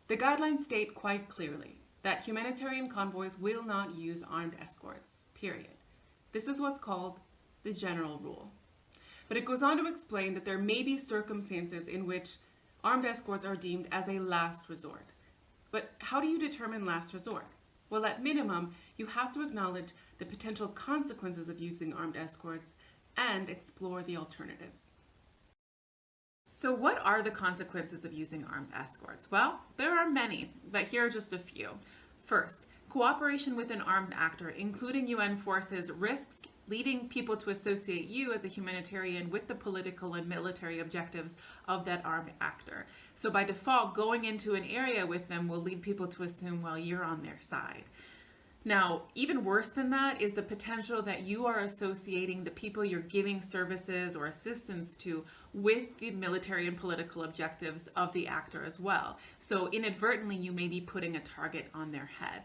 The guidelines state quite clearly that humanitarian convoys will not use armed escorts, period. This is what's called the general rule. But it goes on to explain that there may be circumstances in which armed escorts are deemed as a last resort. But how do you determine last resort? Well, at minimum, you have to acknowledge the potential consequences of using armed escorts and explore the alternatives. So what are the consequences of using armed escorts? Well, there are many, but here are just a few. First, cooperation with an armed actor, including UN forces, risks leading people to associate you as a humanitarian with the political and military objectives of that armed actor. So by default, going into an area with them will lead people to assume, well, you're on their side. Now, even worse than that is the potential that you are associating the people you're giving services or assistance to with the military and political objectives of the actor as well. So inadvertently, you may be putting a target on their head.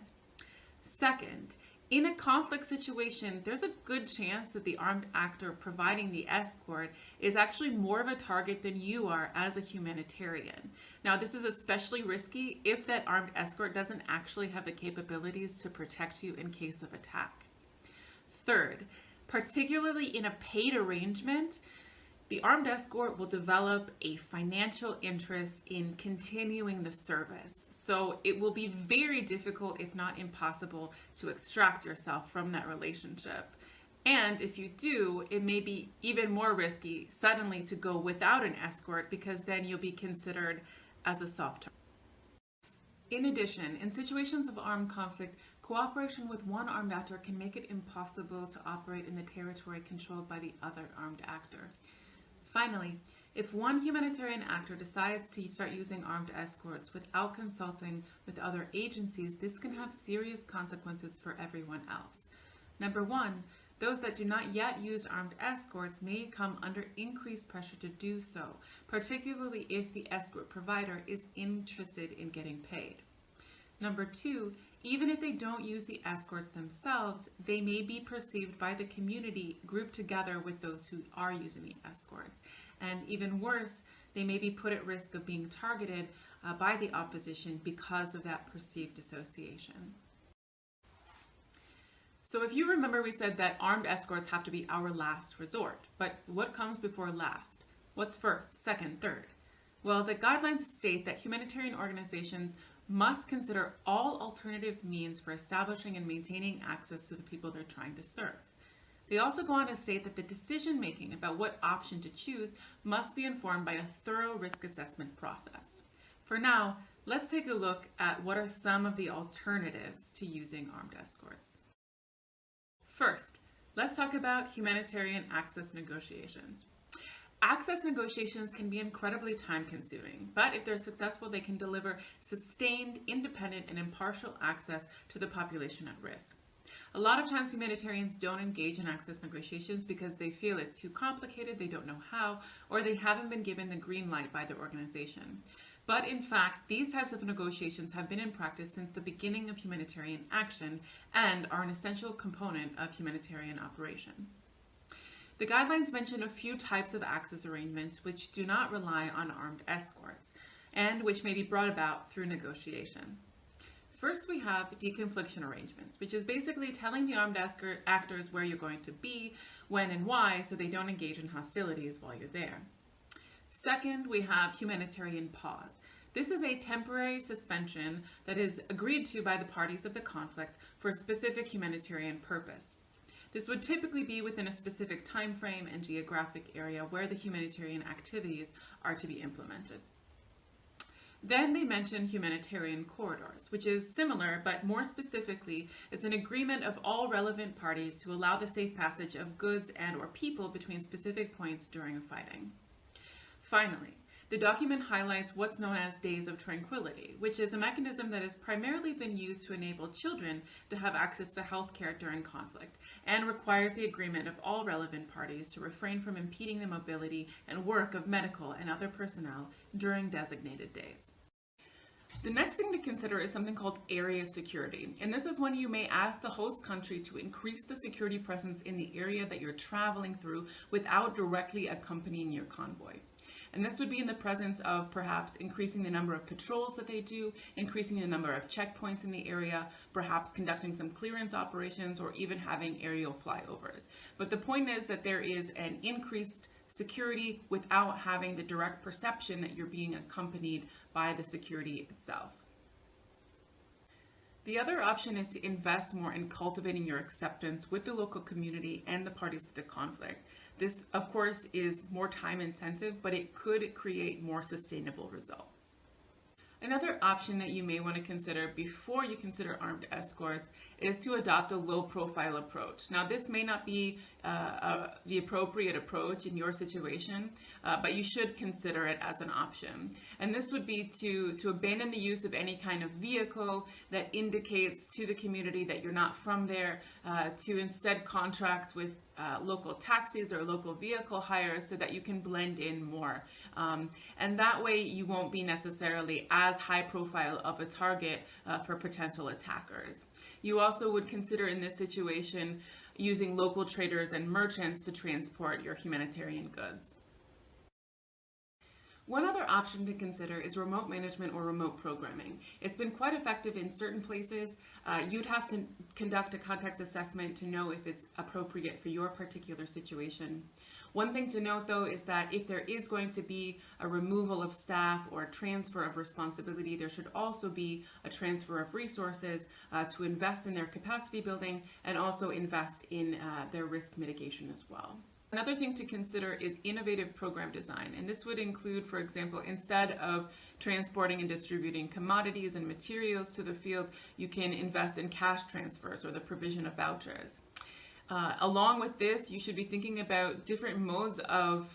Second, in a conflict situation, there's a good chance that the armed actor providing the escort is actually more of a target than you are as a humanitarian. Now, this is especially risky if that armed escort doesn't actually have the capabilities to protect you in case of attack. Third, particularly in a paid arrangement, the armed escort will develop a financial interest in continuing the service. So it will be very difficult, if not impossible, to extract yourself from that relationship. And if you do, it may be even more risky suddenly to go without an escort, because then you'll be considered as a soft target. In addition, in situations of armed conflict, cooperation with one armed actor can make it impossible to operate in the territory controlled by the other armed actor. Finally, if one humanitarian actor decides to start using armed escorts without consulting with other agencies, this can have serious consequences for everyone else. Number one, those that do not yet use armed escorts may come under increased pressure to do so, particularly if the escort provider is interested in getting paid. Number two, even if they don't use the escorts themselves, they may be perceived by the community grouped together with those who are using the escorts. And even worse, they may be put at risk of being targeted by the opposition because of that perceived association. So if you remember, we said that armed escorts have to be our last resort. But what comes before last? What's first, second, third? Well, the guidelines state that humanitarian organizations must consider all alternative means for establishing and maintaining access to the people they're trying to serve. They also go on to state that the decision-making about what option to choose must be informed by a thorough risk assessment process. For now, let's take a look at what are some of the alternatives to using armed escorts. First, let's talk about humanitarian access negotiations. Access negotiations can be incredibly time-consuming, but if they're successful, they can deliver sustained, independent, and impartial access to the population at risk. A lot of times humanitarians don't engage in access negotiations because they feel it's too complicated, they don't know how, or they haven't been given the green light by their organization. But in fact, these types of negotiations have been in practice since the beginning of humanitarian action and are an essential component of humanitarian operations. The guidelines mention a few types of access arrangements which do not rely on armed escorts and which may be brought about through negotiation. First, we have deconfliction arrangements, which is basically telling the armed actors where you're going to be, when and why, so they don't engage in hostilities while you're there. Second, we have humanitarian pause. This is a temporary suspension that is agreed to by the parties of the conflict for a specific humanitarian purpose. This would typically be within a specific time frame and geographic area where the humanitarian activities are to be implemented. Then they mention humanitarian corridors, which is similar, but more specifically, it's an agreement of all relevant parties to allow the safe passage of goods and/or people between specific points during a fighting. Finally, the document highlights what's known as days of tranquility, which is a mechanism that has primarily been used to enable children to have access to health care during conflict and requires the agreement of all relevant parties to refrain from impeding the mobility and work of medical and other personnel during designated days. The next thing to consider is something called area security, and this is when you may ask the host country to increase the security presence in the area that you're traveling through without directly accompanying your convoy. And this would be in the presence of perhaps increasing the number of patrols that they do, increasing the number of checkpoints in the area, perhaps conducting some clearance operations, or even having aerial flyovers. But the point is that there is an increased security without having the direct perception that you're being accompanied by the security itself. The other option is to invest more in cultivating your acceptance with the local community and the parties to the conflict. This, of course, is more time intensive, but it could create more sustainable results. Another option that you may want to consider before you consider armed escorts is to adopt a low-profile approach. Now, this may not be the appropriate approach in your situation, but you should consider it as an option. And this would be to abandon the use of any kind of vehicle that indicates to the community that you're not from there, to instead contract with local taxis or local vehicle hires so that you can blend in more. And that way you won't be necessarily as high profile of a target for potential attackers. You also would consider in this situation using local traders and merchants to transport your humanitarian goods. One other option to consider is remote management or remote programming. It's been quite effective in certain places. You'd have to conduct a context assessment to know if it's appropriate for your particular situation. One thing to note, though, is that if there is going to be a removal of staff or a transfer of responsibility, there should also be a transfer of resources to invest in their capacity building and also invest in their risk mitigation as well. Another thing to consider is innovative program design, and this would include, for example, instead of transporting and distributing commodities and materials to the field, you can invest in cash transfers or the provision of vouchers. Along with this, you should be thinking about different modes of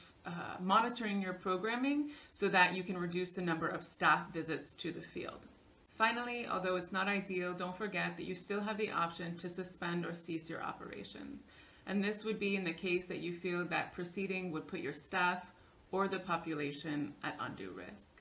monitoring your programming so that you can reduce the number of staff visits to the field. Finally, although it's not ideal, don't forget that you still have the option to suspend or cease your operations. And this would be in the case that you feel that proceeding would put your staff or the population at undue risk.